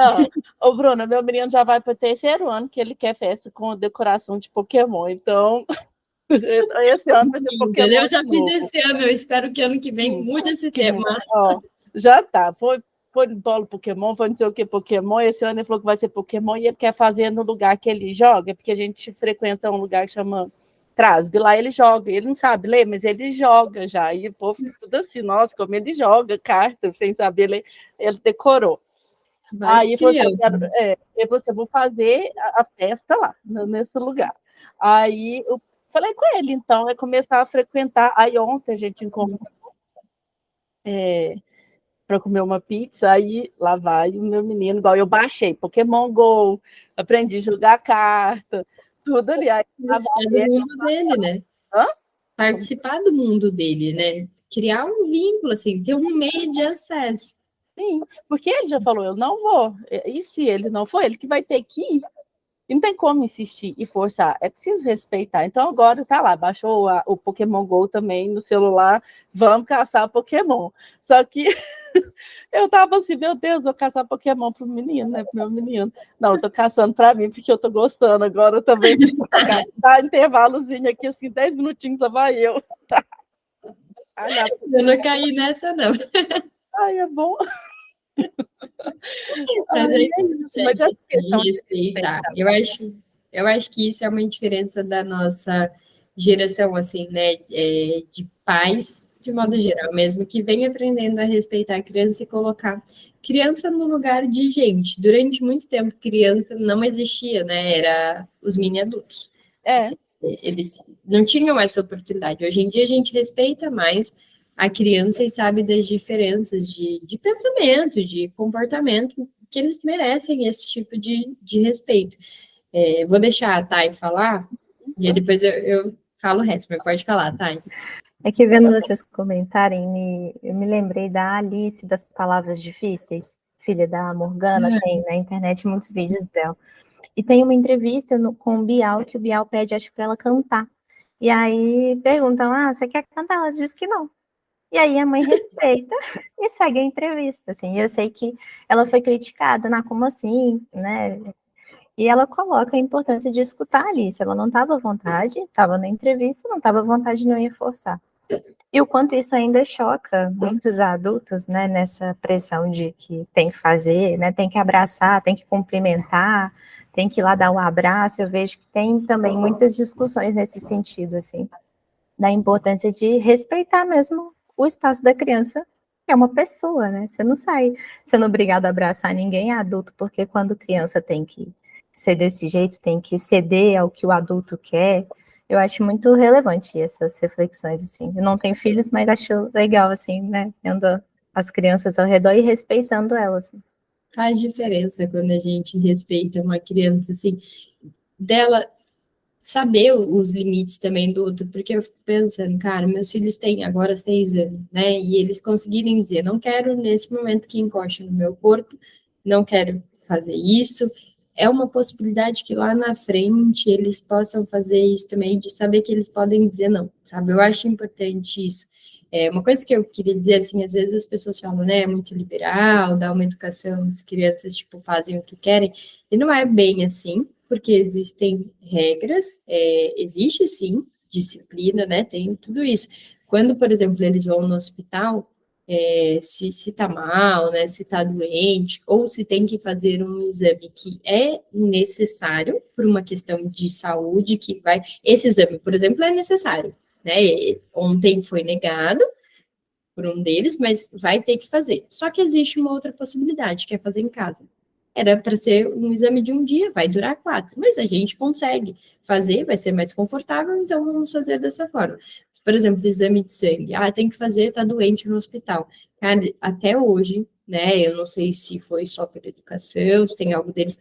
B: Ô, Bruna, meu menino já vai para o 3º ano que ele quer festa com decoração de Pokémon. Então, esse ano vai ser Pokémon.
A: Eu já fiz esse ano, eu espero que ano que vem mude esse tema.
B: Já tá, foi no polo Pokémon, foi não sei o que Pokémon, esse ano ele falou que vai ser Pokémon e ele quer fazer no lugar que ele joga, porque a gente frequenta um lugar que chama Trasgo, lá ele joga, ele não sabe ler, mas ele joga já, e o povo tudo assim, nossa, como ele joga carta, sem saber ler, ele decorou. Aí você, eu vou fazer a festa lá, nesse lugar. Aí Falei com ele, então, é começar a frequentar. Aí ontem a gente encontrou para comer uma pizza, aí lá vai o meu menino, igual eu baixei Pokémon Go, aprendi a jogar carta, tudo ali. Aí,
A: Participar do mundo dele, né?
B: Hã?
A: Participar do mundo dele, né? Criar um vínculo, assim, ter um meio de acesso.
B: Sim, porque ele já falou, eu não vou. E se ele não for, ele que vai ter que ir. E não tem como insistir e forçar, é preciso respeitar. Então agora tá lá, baixou o Pokémon Go também no celular, vamos caçar Pokémon. Só que eu tava assim, meu Deus, vou caçar Pokémon pro menino, né? Pro meu menino. Não, eu tô caçando pra mim, porque eu tô gostando. Agora eu também dá intervalozinho aqui, assim, 10 minutinhos, só vai eu.
A: Eu não caí nessa, não.
B: Ai, é bom.
A: Mas é
B: Mas é questão de
A: respeitar. Eu acho que isso é uma diferença da nossa geração, assim, né? De pais, de modo geral, mesmo que vem aprendendo a respeitar a criança e colocar criança no lugar de gente. Durante muito tempo, criança não existia, né? Era os mini adultos. Assim, eles não tinham essa oportunidade. Hoje em dia, a gente respeita mais a criança e sabe das diferenças de pensamento, de comportamento, que eles merecem esse tipo de respeito. Vou deixar a Thay falar, e depois eu falo o resto, mas pode falar, Thay.
E: É que vendo vocês comentarem, eu me lembrei da Alice das Palavras Difíceis, filha da Morgana, tem na internet muitos vídeos dela. E tem uma entrevista com o Bial, que o Bial pede, acho, para ela cantar. E aí perguntam, você quer cantar? Ela diz que não. E aí a mãe respeita e segue a entrevista, assim. Eu sei que ela foi criticada, como assim, né? E ela coloca a importância de escutar a Alice. Ela não estava à vontade, estava na entrevista, não estava à vontade, não ia forçar. E o quanto isso ainda choca muitos adultos, né, nessa pressão de que tem que fazer, né, tem que abraçar, tem que cumprimentar, tem que ir lá dar um abraço. Eu vejo que tem também muitas discussões nesse sentido, assim, da importância de respeitar mesmo o espaço da criança, que é uma pessoa, né? Você não sai sendo obrigado a abraçar ninguém adulto, porque quando criança tem que ser desse jeito, tem que ceder ao que o adulto quer. Eu acho muito relevante essas reflexões, assim. Eu não tenho filhos, mas acho legal, assim, né? Vendo as crianças ao redor e respeitando elas. Assim.
A: Faz diferença quando a gente respeita uma criança, assim, dela saber os limites também do outro, porque eu fico pensando, cara, meus filhos têm agora 6 anos, né, e eles conseguirem dizer, não quero nesse momento que encoste no meu corpo, não quero fazer isso, é uma possibilidade que lá na frente eles possam fazer isso também, de saber que eles podem dizer não, sabe, eu acho importante isso. Uma coisa que eu queria dizer, assim, às vezes as pessoas falam, né, é muito liberal, dá uma educação, as crianças, tipo, fazem o que querem, e não é bem assim, porque existem regras, existe sim disciplina, né? Tem tudo isso. Quando, por exemplo, eles vão no hospital, se tá mal, né? Se tá doente, ou se tem que fazer um exame que é necessário por uma questão de saúde, que vai. Esse exame, por exemplo, é necessário, né? Ontem foi negado por um deles, mas vai ter que fazer. Só que existe uma outra possibilidade, que é fazer em casa. Era para ser um exame de um dia, vai durar 4, mas a gente consegue fazer, vai ser mais confortável, então vamos fazer dessa forma. Por exemplo, exame de sangue, tem que fazer, tá doente no hospital. Cara, até hoje, né, eu não sei se foi só pela educação, se tem algo deles,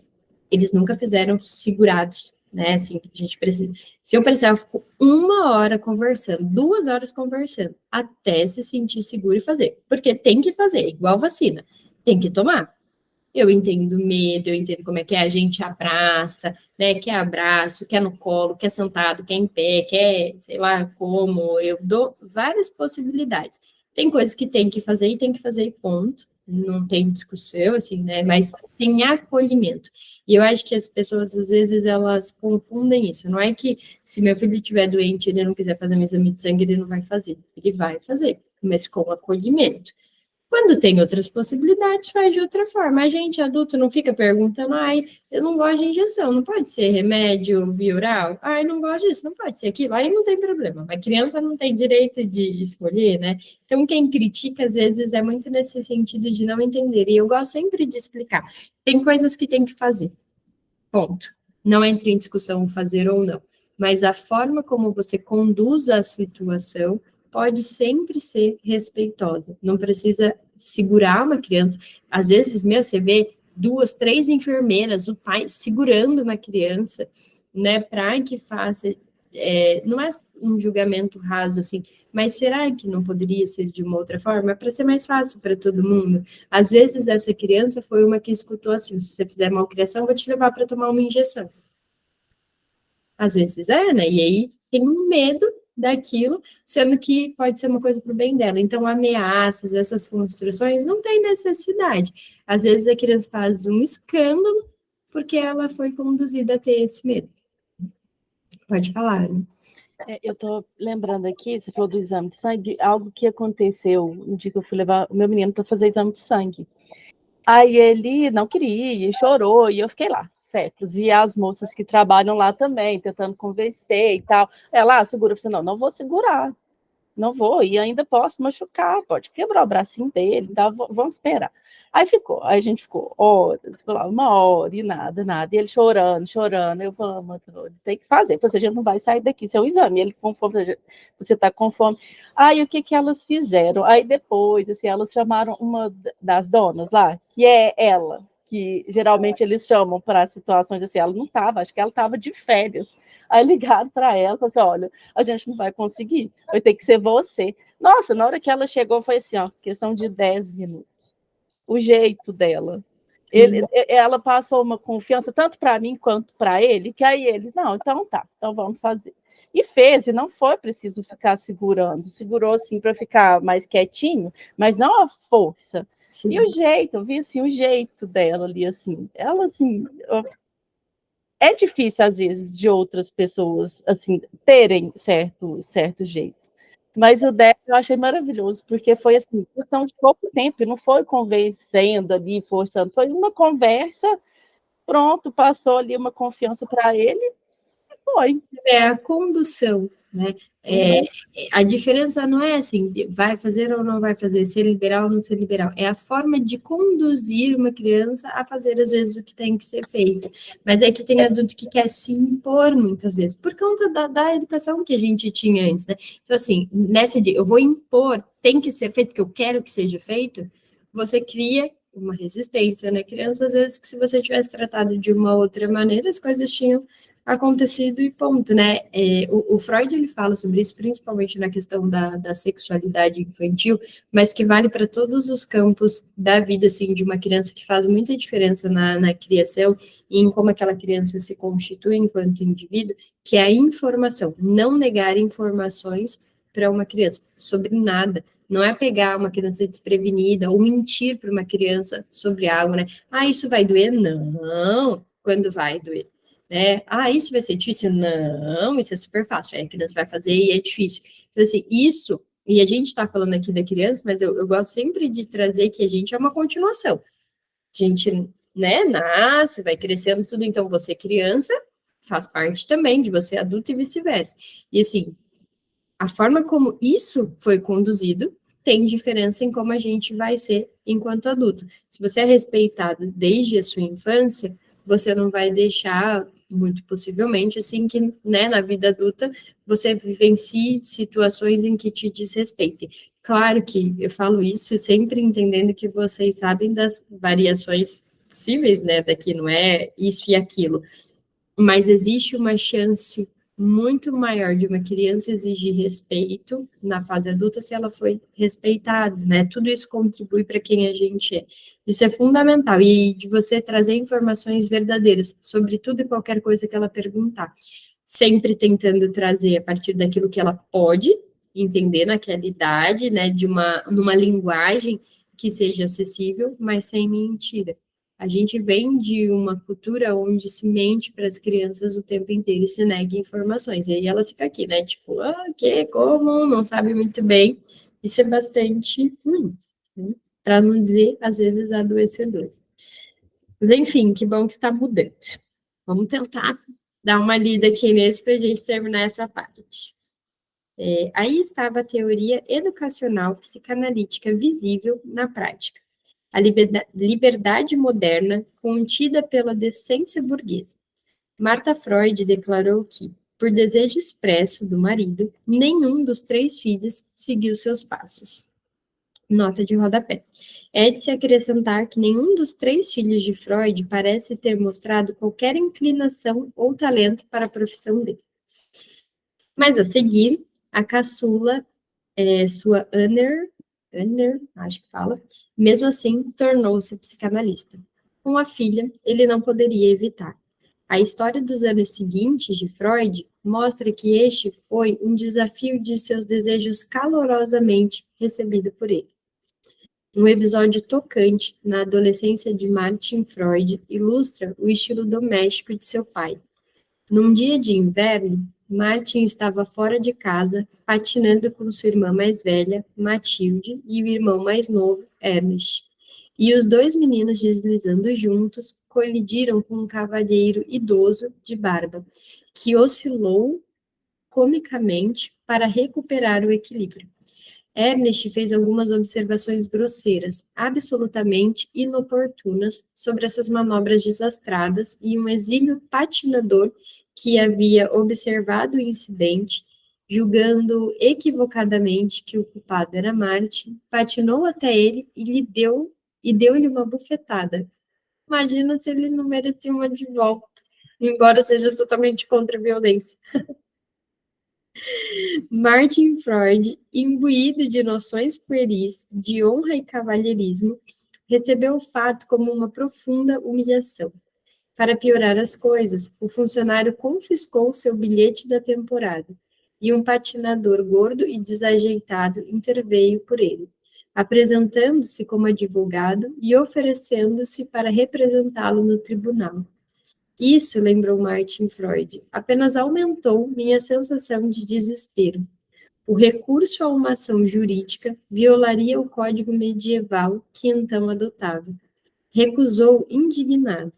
A: eles nunca fizeram segurados, né, assim, a gente precisa, se eu precisar, eu fico 1 hora conversando, 2 horas conversando, até se sentir seguro e fazer, porque tem que fazer, igual vacina, tem que tomar. Eu entendo medo, eu entendo como é que a gente abraça, né? Quer abraço, quer no colo, quer sentado, quer em pé, quer, sei lá como. Eu dou várias possibilidades. Tem coisas que tem que fazer e tem que fazer e ponto. Não tem discussão, assim, né? Mas tem acolhimento. E eu acho que as pessoas, às vezes, elas confundem isso. Não é que se meu filho estiver doente, ele não quiser fazer um exame de sangue, ele não vai fazer. Ele vai fazer, mas com acolhimento. Quando tem outras possibilidades, faz de outra forma. A gente adulto não fica perguntando, eu não gosto de injeção, não pode ser remédio via oral? Não gosto disso, não pode ser aquilo. Aí não tem problema. A criança não tem direito de escolher, né? Então, quem critica, às vezes, é muito nesse sentido de não entender. E eu gosto sempre de explicar. Tem coisas que tem que fazer. Ponto. Não entre em discussão fazer ou não. mas a forma como você conduz a situação pode sempre ser respeitosa. Não precisa segurar uma criança. Às vezes, você vê 2, 3 enfermeiras, o pai segurando uma criança, né, para que faça... não é um julgamento raso, assim, mas será que não poderia ser de uma outra forma? Para ser mais fácil para todo mundo. Às vezes, essa criança foi uma que escutou assim, se você fizer malcriação, eu vou te levar para tomar uma injeção. Às vezes né? E aí tem um medo daquilo, sendo que pode ser uma coisa para o bem dela. Então, ameaças, essas construções, não tem necessidade. Às vezes a criança faz um escândalo porque ela foi conduzida a ter esse medo. Pode falar, né?
B: Eu estou lembrando aqui, você falou do exame de sangue, algo que aconteceu no dia que eu fui levar o meu menino para fazer exame de sangue. Aí ele não queria, chorou, e eu fiquei lá, séculos. E as moças que trabalham lá também, tentando convencer e tal. Ela, segura, você não vou segurar, não vou, e ainda posso machucar, pode quebrar o bracinho dele, tá? Vamos esperar. Aí a gente ficou horas, uma hora e nada, e ele chorando, eu vamos, tem que fazer, porque a gente não vai sair daqui, isso é um exame, ele com fome, você tá com fome. Aí o que elas fizeram? Aí depois, assim, elas chamaram uma das donas lá, que é ela, que geralmente eles chamam para situações assim, ela não estava, acho que ela estava de férias. Aí ligaram para ela, falaram assim, olha, a gente não vai conseguir, vai ter que ser você. Nossa, na hora que ela chegou, foi assim, ó, questão de 10 minutos. O jeito dela. Ela passou uma confiança, tanto para mim quanto para ele, que aí ele, não, então tá, então vamos fazer. E fez, e não foi preciso ficar segurando, segurou assim para ficar mais quietinho, mas não a força. Sim. E o jeito, eu vi assim, o jeito dela ali, assim, ela assim... É difícil, às vezes, de outras pessoas, assim, terem certo jeito. Mas o dela eu achei maravilhoso, porque foi, assim, questão de pouco tempo, não foi convencendo ali, forçando, foi uma conversa, pronto, passou ali uma confiança para ele, e foi.
A: É a condução, né? A diferença não é assim, vai fazer ou não vai fazer, ser liberal ou não ser liberal. É a forma de conduzir uma criança a fazer, às vezes, o que tem que ser feito. Mas é que tem adulto que quer se impor, muitas vezes, por conta da educação que a gente tinha antes, né? Então, assim, nessa de eu vou impor, tem que ser feito, porque eu quero que seja feito, você cria uma resistência na criança, às vezes, que se você tivesse tratado de uma outra maneira, as coisas tinham acontecido e ponto, né? O Freud, ele fala sobre isso, principalmente na questão da sexualidade infantil, mas que vale para todos os campos da vida, assim, de uma criança, que faz muita diferença na criação e em como aquela criança se constitui enquanto indivíduo, que é a informação, não negar informações para uma criança sobre nada. Não é pegar uma criança desprevenida ou mentir para uma criança sobre algo, né? Isso vai doer? Não, quando vai doer. Né? Isso vai ser difícil? Não, isso é super fácil. Aí a criança vai fazer e é difícil. Então, assim, isso, e a gente está falando aqui da criança, mas eu gosto sempre de trazer que a gente é uma continuação. A gente, né, nasce, vai crescendo tudo, então você criança faz parte também de você adulto e vice-versa. E assim, a forma como isso foi conduzido tem diferença em como a gente vai ser enquanto adulto. Se você é respeitado desde a sua infância, você não vai deixar, muito possivelmente, assim, que, né, na vida adulta, você vivencie situações em que te desrespeitem. Claro que eu falo isso sempre entendendo que vocês sabem das variações possíveis, né, daqui não é isso e aquilo, mas existe uma chance muito maior de uma criança exigir respeito na fase adulta se ela foi respeitada, né? Tudo isso contribui para quem a gente é. Isso é fundamental. E de você trazer informações verdadeiras sobre tudo e qualquer coisa que ela perguntar. Sempre tentando trazer a partir daquilo que ela pode entender naquela idade, né? Numa linguagem que seja acessível, mas sem mentira. A gente vem de uma cultura onde se mente para as crianças o tempo inteiro e se nega informações. E aí ela fica aqui, né? Tipo, como? Não sabe muito bem. Isso é bastante ruim, né? Para não dizer, às vezes, adoecedor. Mas, enfim, que bom que está mudando. Vamos tentar dar uma lida aqui nesse para a gente terminar essa parte. Aí estava a teoria educacional psicanalítica visível na prática. A liberdade moderna contida pela decência burguesa. Marta Freud declarou que Por desejo expresso do marido, nenhum dos 3 filhos seguiu seus passos. Nota de rodapé. É de se acrescentar que nenhum dos 3 filhos de Freud parece ter mostrado qualquer inclinação ou talento para a profissão dele. Mas a seguir, a caçula, sua Anner, acho que fala, mesmo assim, tornou-se psicanalista. Com a filha, ele não poderia evitar. A história dos anos seguintes de Freud mostra que este foi um desafio de seus desejos calorosamente recebido por ele. Um episódio tocante na adolescência de Martin Freud ilustra o estilo doméstico de seu pai. Num dia de inverno, Martin estava fora de casa, patinando com sua irmã mais velha, Matilde, e o irmão mais novo, Ernest. E os 2 meninos, deslizando juntos, colidiram com um cavalheiro idoso de barba, que oscilou comicamente para recuperar o equilíbrio. Ernest fez algumas observações grosseiras, absolutamente inoportunas, sobre essas manobras desastradas, e um exímio patinador que havia observado o incidente, julgando equivocadamente que o culpado era Martin, patinou até ele e deu-lhe uma bufetada. Imagina se ele não merecia uma de volta, embora seja totalmente contra a violência. Martin Freud, imbuído de noções pueris de honra e cavalheirismo, recebeu o fato como uma profunda humilhação. Para piorar as coisas, o funcionário confiscou seu bilhete da temporada, e um patinador gordo e desajeitado interveio por ele, apresentando-se como advogado e oferecendo-se para representá-lo no tribunal. Isso, lembrou Martin Freud, apenas aumentou minha sensação de desespero. O recurso a uma ação jurídica violaria o código medieval que então adotava. Recusou indignado.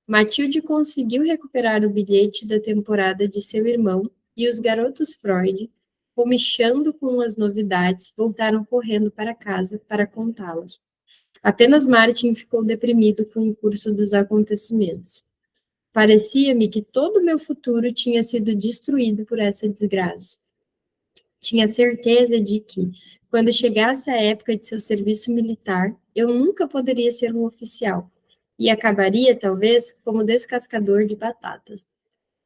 A: Matilde conseguiu recuperar o bilhete da temporada de seu irmão e os garotos Freud, comichando com as novidades, voltaram correndo para casa para contá-las. Apenas Martin ficou deprimido com o curso dos acontecimentos. Parecia-me que todo o meu futuro tinha sido destruído por essa desgraça. Tinha certeza de que, quando chegasse a época de seu serviço militar, eu nunca poderia ser um oficial, e acabaria, talvez, como descascador de batatas.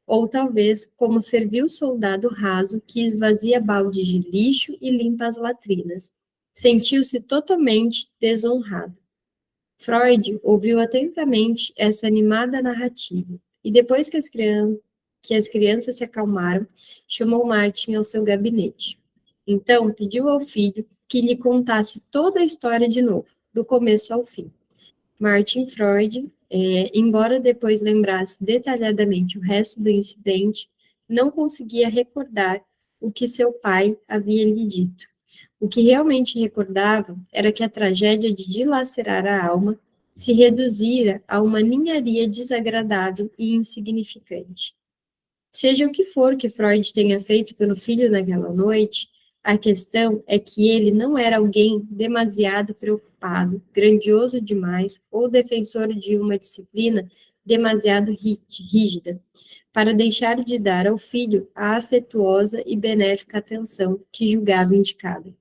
A: Ou talvez como servil soldado raso que esvazia baldes de lixo e limpa as latrinas. Sentiu-se totalmente desonrado. Freud ouviu atentamente essa animada narrativa, e depois que as crianças se acalmaram, chamou Martin ao seu gabinete. Então, pediu ao filho que lhe contasse toda a história de novo, do começo ao fim. Martin Freud, embora depois lembrasse detalhadamente o resto do incidente, não conseguia recordar o que seu pai havia lhe dito. O que realmente recordava era que a tragédia de dilacerar a alma se reduzira a uma ninharia desagradável e insignificante. Seja o que for que Freud tenha feito pelo filho naquela noite, a questão é que ele não era alguém demasiado preocupado, grandioso demais ou defensor de uma disciplina demasiado rígida, para deixar de dar ao filho a afetuosa e benéfica atenção que julgava indicada.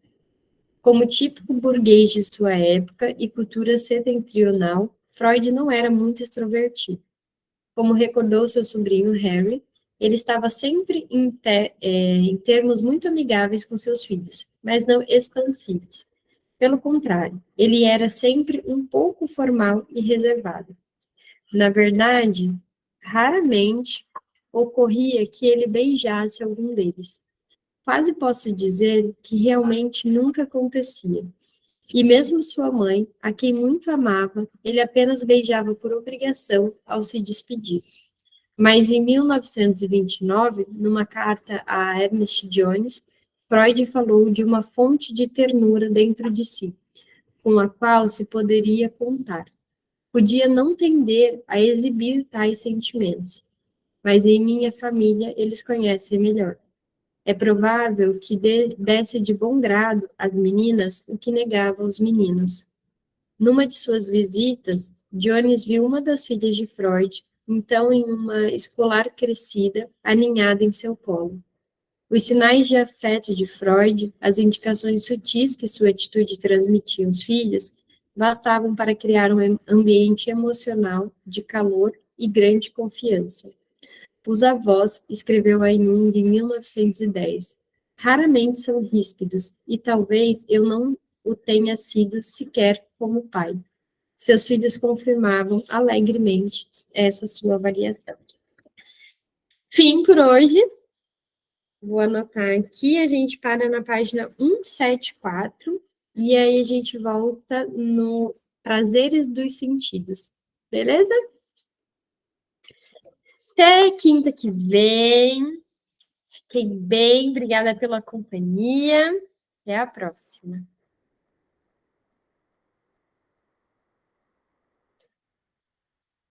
A: Como típico burguês de sua época e cultura setentrional, Freud não era muito extrovertido. Como recordou seu sobrinho Harry, ele estava sempre em termos muito amigáveis com seus filhos, mas não expansivos. Pelo contrário, ele era sempre um pouco formal e reservado. Na verdade, raramente ocorria que ele beijasse algum deles. Quase posso dizer que realmente nunca acontecia. E mesmo sua mãe, a quem muito amava, ele apenas beijava por obrigação ao se despedir. Mas em 1929, numa carta a Ernest Jones, Freud falou de uma fonte de ternura dentro de si, com a qual se poderia contar. Podia não tender a exibir tais sentimentos, mas em minha família eles conhecem melhor. É provável que desse de bom grado às meninas o que negava aos meninos. Numa de suas visitas, Jones viu uma das filhas de Freud, então em uma escolar crescida, aninhada em seu colo. Os sinais de afeto de Freud, as indicações sutis que sua atitude transmitia aos filhos, bastavam para criar um ambiente emocional de calor e grande confiança. Os avós, escreveu a Jung em 1910, raramente são ríspidos, e talvez eu não o tenha sido sequer como pai. Seus filhos confirmavam alegremente essa sua avaliação. Fim por hoje. Vou anotar aqui, a gente para na página 174, e aí a gente volta no Prazeres dos Sentidos. Beleza? Até quinta que vem. Fiquem bem, obrigada pela companhia. Até a próxima.